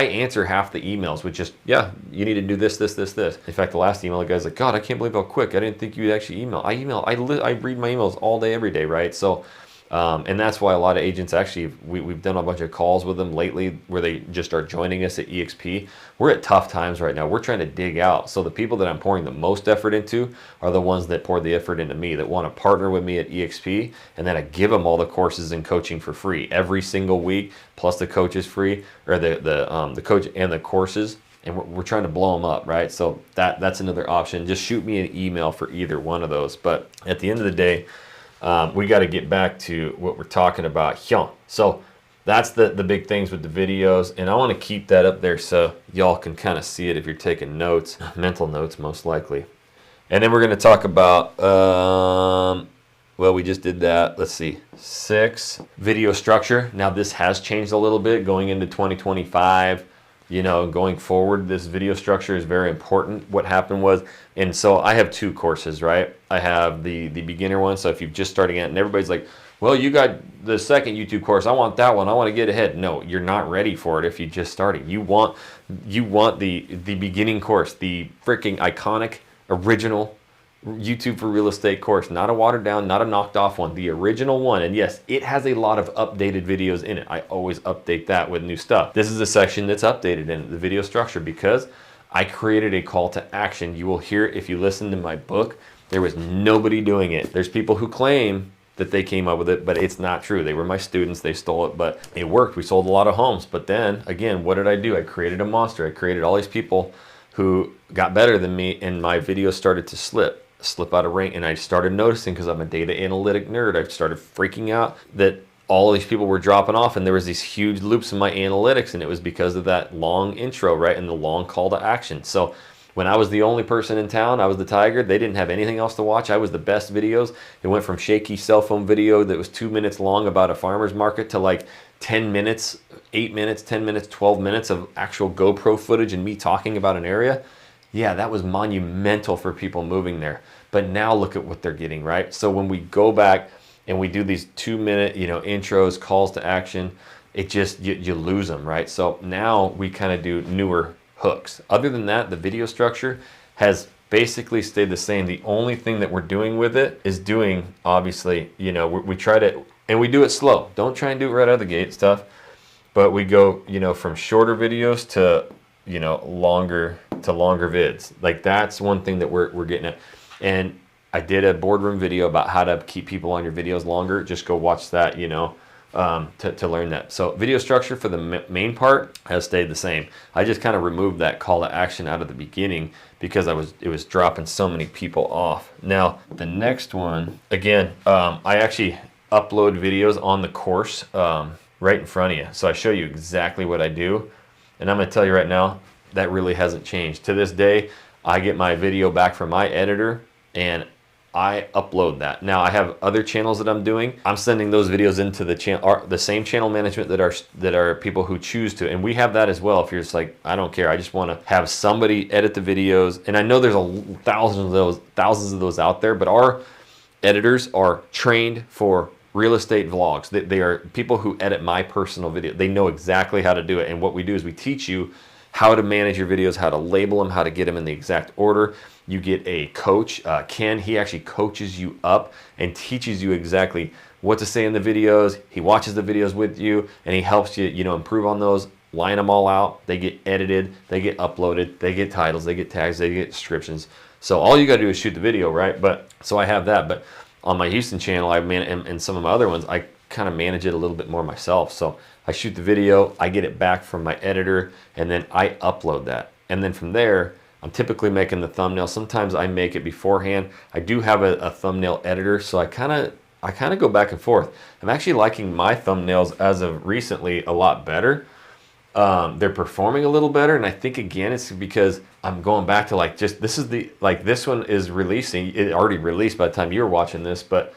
Speaker 1: answer half the emails with just, yeah, you need to do this. In fact, the last email, the guy's like, God, I can't believe how quick. I didn't think you'd actually email. I read my emails all day, every day, right? So And that's why a lot of agents actually, we've done a bunch of calls with them lately where they just are joining us at EXP. We're at tough times right now. We're trying to dig out. So the people that I'm pouring the most effort into are the ones that pour the effort into me, that want to partner with me at EXP. And then I give them all the courses and coaching for free every single week, plus the coach is free, or the coach and the courses. And we're trying to blow them up, right? So that's another option. Just shoot me an email for either one of those. But at the end of the day, we got to get back to what we're talking about here. So that's the big things with the videos, and I want to keep that up there so y'all can kind of see it if you're taking notes, mental notes most likely. And then we're going to talk about, well, we just did that. Let's see, 6, video structure. Now this has changed a little bit going into 2025. You know, going forward, this video structure is very important. What happened was, and so I have 2 courses, right? I have the beginner one. So if you're just starting out and everybody's like, well, you got the second YouTube course, I want that one, I want to get ahead. No, you're not ready for it if you're just starting. You want the beginning course, the freaking iconic, original YouTube for real estate course, not a watered down, not a knocked off one, the original one. And yes, it has a lot of updated videos in it. I always update that with new stuff. This is a section that's updated in the video structure because I created a call to action. You will hear, if you listen to my book, there was nobody doing it. There's people who claim that they came up with it, but it's not true. They were my students, they stole it, but it worked. We sold a lot of homes. But then again, what did I do? I created a monster. I created all these people who got better than me, and my videos started to slip out of rank. And I started noticing, because I'm a data analytic nerd, I started freaking out that all these people were dropping off, and there was these huge loops in my analytics, and it was because of that long intro, right, and the long call to action. So when I was the only person in town, I was the tiger, they didn't have anything else to watch, I was the best videos. It went from shaky cell phone video that was 2 minutes long about a farmer's market to like 10 minutes, 8 minutes, 10 minutes, 12 minutes of actual GoPro footage and me talking about an area. Yeah, that was monumental for people moving there. But now look at what they're getting, right? So when we go back and we do these 2-minute, intros, calls to action, it just, you lose them, right? So now we kind of do newer hooks. Other than that, the video structure has basically stayed the same. The only thing that we're doing with it is doing, obviously, we try to, and we do it slow. Don't try and do it right out of the gate stuff. But we go, from shorter videos to, longer vids. Like that's one thing that we're getting at. And I did a boardroom video about how to keep people on your videos longer. Just go watch that, to learn that. So video structure for the main part has stayed the same. I just kind of removed that call to action out of the beginning because it was dropping so many people off. Now, the next one, again, I actually upload videos on the course right in front of you. So I show you exactly what I do. And I'm going to tell you right now, that really hasn't changed. To this day, I get my video back from my editor and I upload that. Now I have other channels that I'm doing. I'm sending those videos into the channel, the same channel management that are people who choose to, and we have that as well. If you're just like, I don't care, I just want to have somebody edit the videos, and I know there's thousands of those out there, but our editors are trained for real estate vlogs. They are people who edit my personal video. They know exactly how to do it, and what we do is we teach you how to manage your videos, how to label them, how to get them in the exact order. You get a coach, Ken, he actually coaches you up and teaches you exactly what to say in the videos. He watches the videos with you and he helps you, improve on those, line them all out. They get edited, they get uploaded, they get titles, they get tags, they get descriptions. So all you gotta do is shoot the video, right? So I have that, but on my Houston channel, and some of my other ones, I kind of manage it a little bit more myself. So I shoot the video, I get it back from my editor, and then I upload that. And then from there, I'm typically making the thumbnail. Sometimes I make it beforehand. I do have a thumbnail editor, so I kind of go back and forth. I'm actually liking my thumbnails as of recently a lot better. They're performing a little better, and I think again it's because I'm going back to this one is releasing. It already released by the time you're watching this, but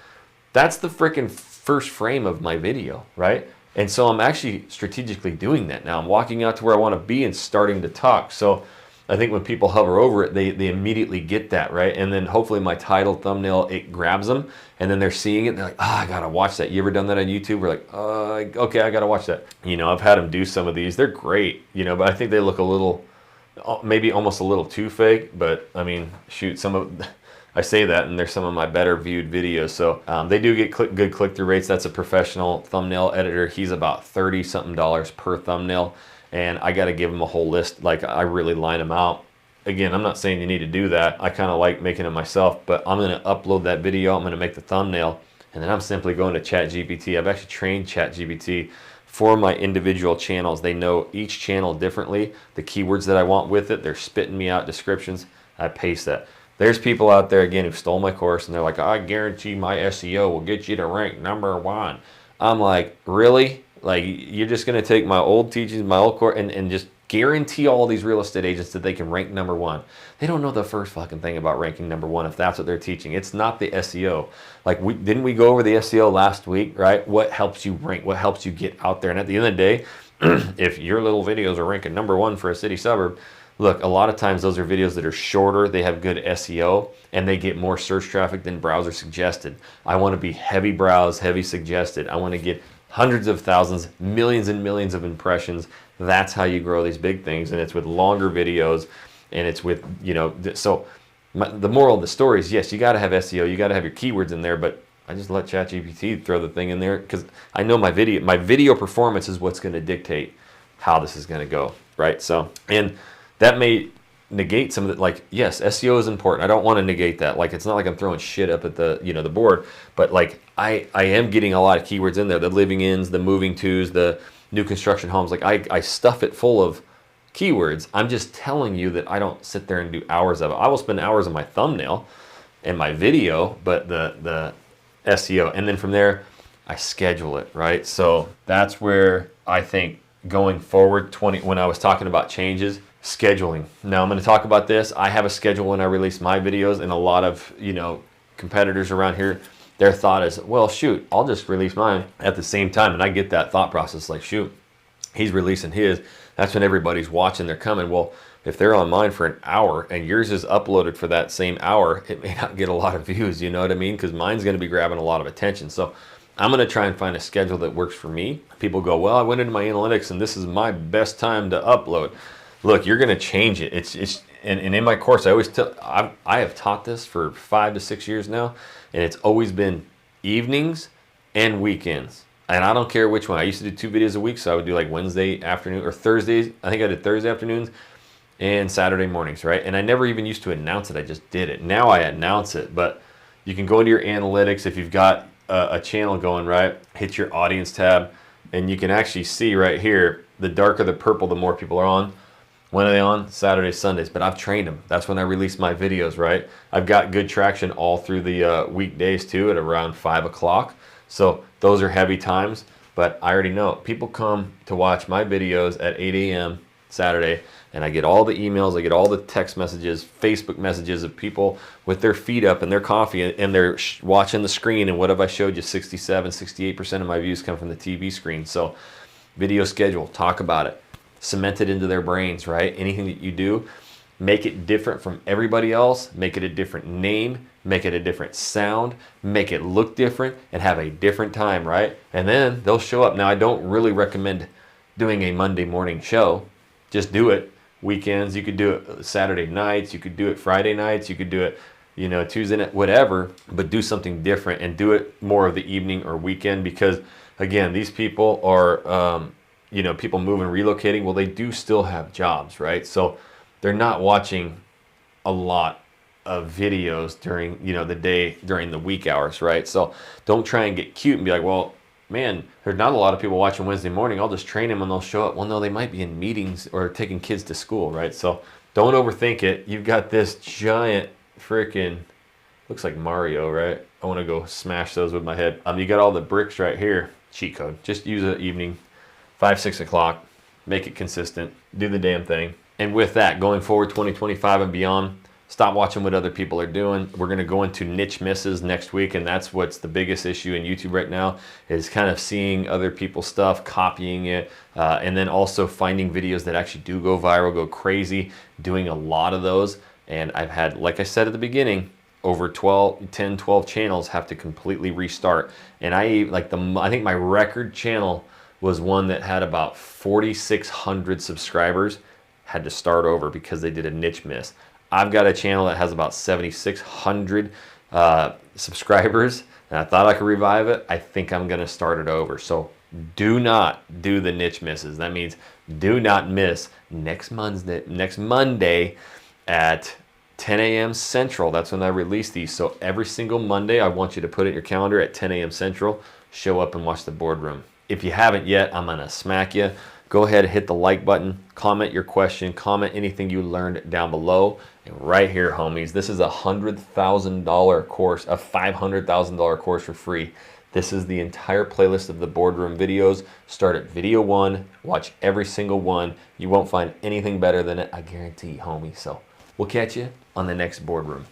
Speaker 1: that's the freaking first frame of my video, right? And so I'm actually strategically doing that now. I'm walking out to where I want to be and starting to talk. So I think when people hover over it, they immediately get that, right? And then hopefully my title, thumbnail, it grabs them, and then they're seeing it, and they're like, I gotta watch that. You ever done that on YouTube? We're like, okay, I gotta watch that. I've had them do some of these. They're great, but I think they look a little, maybe almost a little too fake, but I mean, shoot, I say that, and they're some of my better viewed videos. So they do get good click-through rates. That's a professional thumbnail editor. He's about 30 something dollars per thumbnail, and I got to give him a whole list. Like, I really line them out. Again, I'm not saying you need to do that. I kind of like making it myself, but I'm going to upload that video. I'm going to make the thumbnail, and then I'm simply going to ChatGPT. I've actually trained ChatGPT for my individual channels. They know each channel differently, the keywords that I want with it. They're spitting me out descriptions. I paste that. There's people out there, again, who stole my course, and they're like, I guarantee my SEO will get you to rank #1. I'm like, really? Like, you're just going to take my old teachings, my old course, and just guarantee all these real estate agents that they can rank #1. They don't know the first fucking thing about ranking #1 if that's what they're teaching. It's not the SEO. Like, didn't we go over the SEO last week, right? What helps you rank? What helps you get out there? And at the end of the day, if your little videos are ranking #1 for a city suburb, look, a lot of times those are videos that are shorter, they have good SEO, and they get more search traffic than browser suggested. I want to be heavy browse, heavy suggested. I want to get hundreds of thousands, millions and millions of impressions. That's how you grow these big things, and it's with longer videos, and it's with, so the moral of the story is, yes, you got to have SEO, you got to have your keywords in there, but I just let ChatGPT throw the thing in there because I know my video performance is what's going to dictate how this is going to go, right? So, and that may negate some of the, like, yes, SEO is important. I don't want to negate that. Like, it's not like I'm throwing shit up at the, the board, but like I am getting a lot of keywords in there, the living ins, the moving tos, the new construction homes. Like, I stuff it full of keywords. I'm just telling you that I don't sit there and do hours of it. I will spend hours on my thumbnail and my video, but the SEO, and then from there I schedule it, right? So that's where I think going forward, when I was talking about changes, scheduling. Now I'm going to talk about this. I have a schedule when I release my videos, and a lot of competitors around here, their thought is, well, shoot, I'll just release mine at the same time. And I get that thought process, like, shoot, he's releasing his, that's when everybody's watching, they're coming. Well, if they're on mine for an hour and yours is uploaded for that same hour, it may not get a lot of views, you know what I mean? Because mine's going to be grabbing a lot of attention. So I'm going to try and find a schedule that works for me. People go, well, I went into my analytics and this is my best time to upload. Look, you're going to change it. And in my course, I always I have taught this for 5 to 6 years now, and it's always been evenings and weekends. And I don't care which one. I used to do 2 videos a week, so I would do like Wednesday afternoon or Thursdays. I think I did Thursday afternoons and Saturday mornings, right? And I never even used to announce it. I just did it. Now I announce it, but you can go into your analytics if you've got a channel going, right? Hit your audience tab, and you can actually see right here, the darker the purple, the more people are on. When are they on? Saturdays, Sundays. But I've trained them. That's when I release my videos, right? I've got good traction all through the weekdays too, at around 5 o'clock. So those are heavy times, but I already know people come to watch my videos at 8 a.m. Saturday, and I get all the emails, I get all the text messages, Facebook messages of people with their feet up and their coffee, and they're watching the screen. And what have I showed you? 67, 68% of my views come from the TV screen. So video schedule, talk about it. Cement it into their brains, right? Anything that you do, make it different from everybody else, make it a different name, make it a different sound, make it look different, and have a different time, right? And then they'll show up. Now, I don't really recommend doing a Monday morning show. Just do it weekends. You could do it Saturday nights. You could do it Friday nights. You could do it, Tuesday night, whatever, but do something different and do it more of the evening or weekend, because again, these people are, people moving, relocating. Well, they do still have jobs, right? So they're not watching a lot of videos during, the day, during the week hours, right? So don't try and get cute and be like, well, man, there's not a lot of people watching Wednesday morning. I'll just train them and they'll show up. Well, no, they might be in meetings or taking kids to school, right? So don't overthink it. You've got this giant freaking, looks like Mario, right? I want to go smash those with my head. You got all the bricks right here. Cheat code. Just use it evening. 5, 6 o'clock, make it consistent, do the damn thing. And with that, going forward, 2025 and beyond, stop watching what other people are doing. We're going to go into niche misses next week, and that's what's the biggest issue in YouTube right now, is kind of seeing other people's stuff, copying it, and then also finding videos that actually do go viral, go crazy, doing a lot of those. And I've had, like I said at the beginning, over 10, 12 channels have to completely restart. And I think my record channel was one that had about 4,600 subscribers, had to start over because they did a niche miss. I've got a channel that has about 7,600 subscribers, and I thought I could revive it. I think I'm going to start it over. So do not do the niche misses. That means do not miss next Monday at 10 a.m. Central. That's when I release these. So every single Monday, I want you to put it in your calendar at 10 a.m. Central. Show up and watch the boardroom. If you haven't yet, I'm going to smack you. Go ahead and hit the like button, comment your question, comment anything you learned down below. And right here, homies, this is a $100,000 course, a $500,000 course for free. This is the entire playlist of the boardroom videos. Start at video 1, watch every single one. You won't find anything better than it, I guarantee, homie. So we'll catch you on the next boardroom.